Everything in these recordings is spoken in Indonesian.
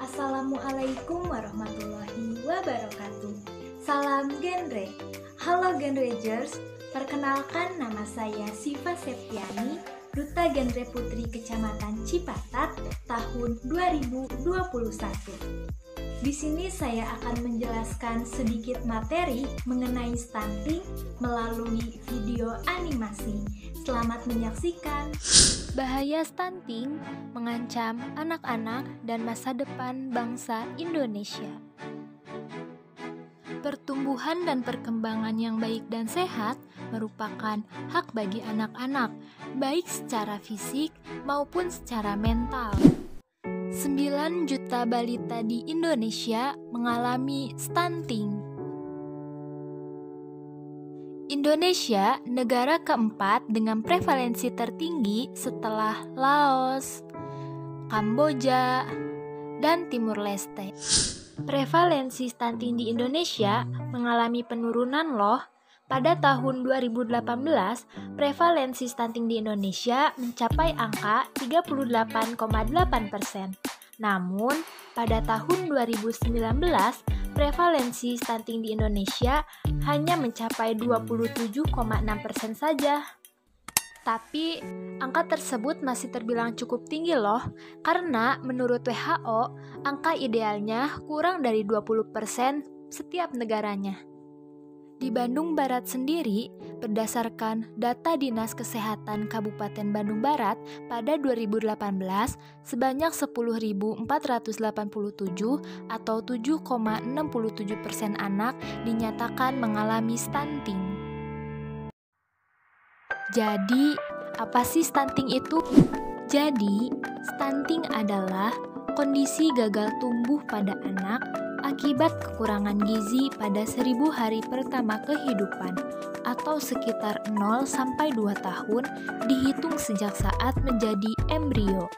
Assalamualaikum warahmatullahi wabarakatuh. Salam genre. Halo genrejers, perkenalkan nama saya Siva Septiani, Duta Genre Putri Kecamatan Cipatat tahun 2021. Di sini saya akan menjelaskan sedikit materi mengenai stunting melalui video animasi. Selamat menyaksikan. Bahaya stunting mengancam anak-anak dan masa depan bangsa Indonesia. Pertumbuhan dan perkembangan yang baik dan sehat merupakan hak bagi anak-anak, baik secara fisik maupun secara mental. 9 juta balita di Indonesia mengalami stunting. Indonesia negara keempat dengan prevalensi tertinggi setelah Laos, Kamboja, dan Timur Leste. Prevalensi stunting di Indonesia mengalami penurunan loh. Pada tahun 2018, prevalensi stunting di Indonesia mencapai angka 38,8%. Namun, pada tahun 2019, prevalensi stunting di Indonesia hanya mencapai 27,6% saja. Tapi, angka tersebut masih terbilang cukup tinggi loh, karena menurut WHO, angka idealnya kurang dari 20% setiap negaranya. Di Bandung Barat sendiri, berdasarkan data Dinas Kesehatan Kabupaten Bandung Barat pada 2018, sebanyak 10.487 atau 7,67% anak dinyatakan mengalami stunting. Jadi, apa sih stunting itu? Jadi, stunting adalah kondisi gagal tumbuh pada anak akibat kekurangan gizi pada 1000 hari pertama kehidupan atau sekitar 0-2 tahun dihitung sejak saat menjadi embrio.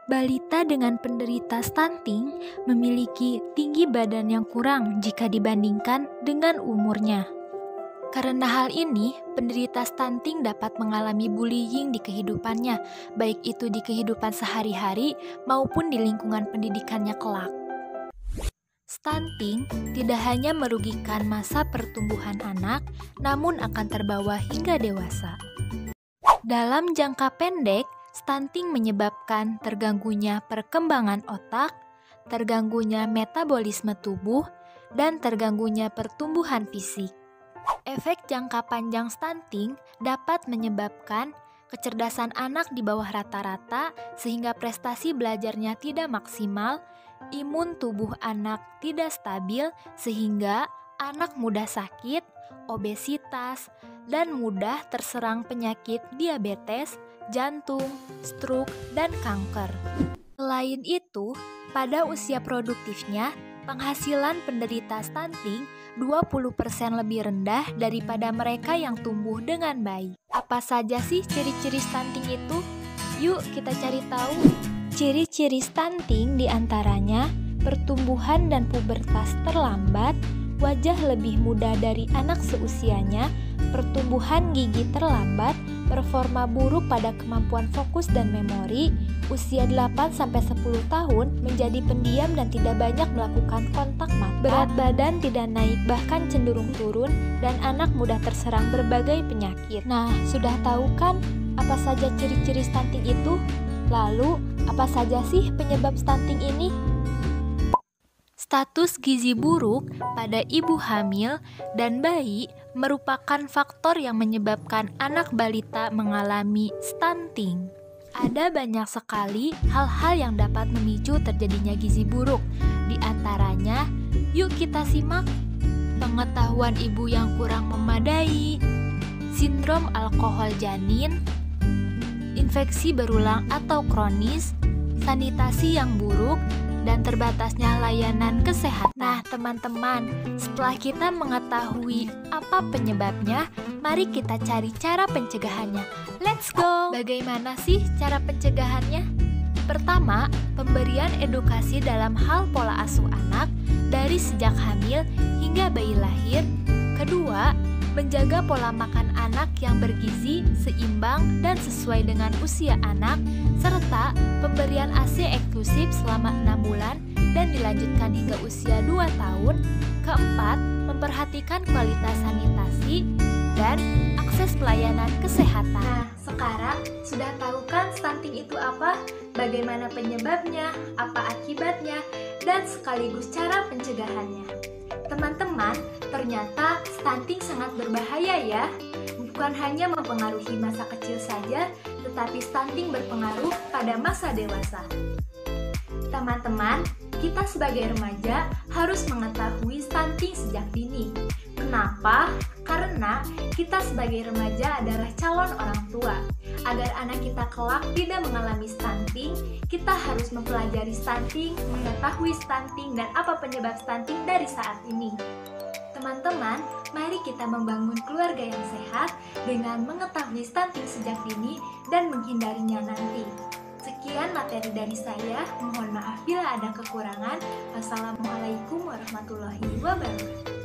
Balita dengan penderita stunting memiliki tinggi badan yang kurang jika dibandingkan dengan umurnya. Karena hal ini, penderita stunting dapat mengalami bullying di kehidupannya, baik itu di kehidupan sehari-hari maupun di lingkungan pendidikannya kelak. Stunting tidak hanya merugikan masa pertumbuhan anak, namun akan terbawa hingga dewasa. Dalam jangka pendek, stunting menyebabkan terganggunya perkembangan otak, terganggunya metabolisme tubuh, dan terganggunya pertumbuhan fisik. Efek jangka panjang stunting dapat menyebabkan kecerdasan anak di bawah rata-rata sehingga prestasi belajarnya tidak maksimal, imun tubuh anak tidak stabil sehingga anak mudah sakit, obesitas, dan mudah terserang penyakit diabetes, jantung, stroke, dan kanker. Selain itu, pada usia produktifnya, penghasilan penderita stunting 20% lebih rendah daripada mereka yang tumbuh dengan baik. Apa saja sih ciri-ciri stunting itu? Yuk kita cari tahu. Ciri-ciri stunting diantaranya pertumbuhan dan pubertas terlambat, wajah lebih muda dari anak seusianya, pertumbuhan gigi terlambat, performa buruk pada kemampuan fokus dan memori, usia 8-10 tahun menjadi pendiam dan tidak banyak melakukan kontak mata, berat badan tidak naik bahkan cenderung turun, dan anak mudah terserang berbagai penyakit. Nah, sudah tahu kan apa saja ciri-ciri stunting itu? Lalu, apa saja sih penyebab stunting ini? Status gizi buruk pada ibu hamil dan bayi merupakan faktor yang menyebabkan anak balita mengalami stunting. Ada banyak sekali hal-hal yang dapat memicu terjadinya gizi buruk. Di antaranya, yuk kita simak. Pengetahuan ibu yang kurang memadai, sindrom alkohol janin, infeksi berulang atau kronis, sanitasi yang buruk, dan terbatasnya layanan kesehatan. Nah, teman-teman, setelah kita mengetahui apa penyebabnya, mari kita cari cara pencegahannya. Let's go! Bagaimana sih cara pencegahannya? Pertama, pemberian edukasi dalam hal pola asuh anak dari sejak hamil hingga bayi lahir. Kedua, menjaga pola makan anak anak yang bergizi, seimbang, dan sesuai dengan usia anak, serta pemberian ASI eksklusif selama 6 bulan dan dilanjutkan hingga usia 2 tahun. Keempat, memperhatikan kualitas sanitasi dan akses pelayanan kesehatan. Nah, sekarang sudah tahu kan stunting itu apa? Bagaimana penyebabnya, apa akibatnya, dan sekaligus cara pencegahannya. Teman-teman, ternyata stunting sangat berbahaya ya. Bukan hanya mempengaruhi masa kecil saja, tetapi stunting berpengaruh pada masa dewasa. Teman-teman, kita sebagai remaja harus mengetahui stunting sejak dini. Kenapa? Karena kita sebagai remaja adalah calon orang tua. Agar anak kita kelak tidak mengalami stunting, kita harus mempelajari stunting, mengetahui stunting, dan apa penyebab stunting dari saat ini. Teman-teman, mari kita membangun keluarga yang sehat dengan mengetahui stunting sejak dini dan menghindarinya nanti. Sekian materi dari saya, mohon maaf bila ada kekurangan. Wassalamualaikum warahmatullahi wabarakatuh.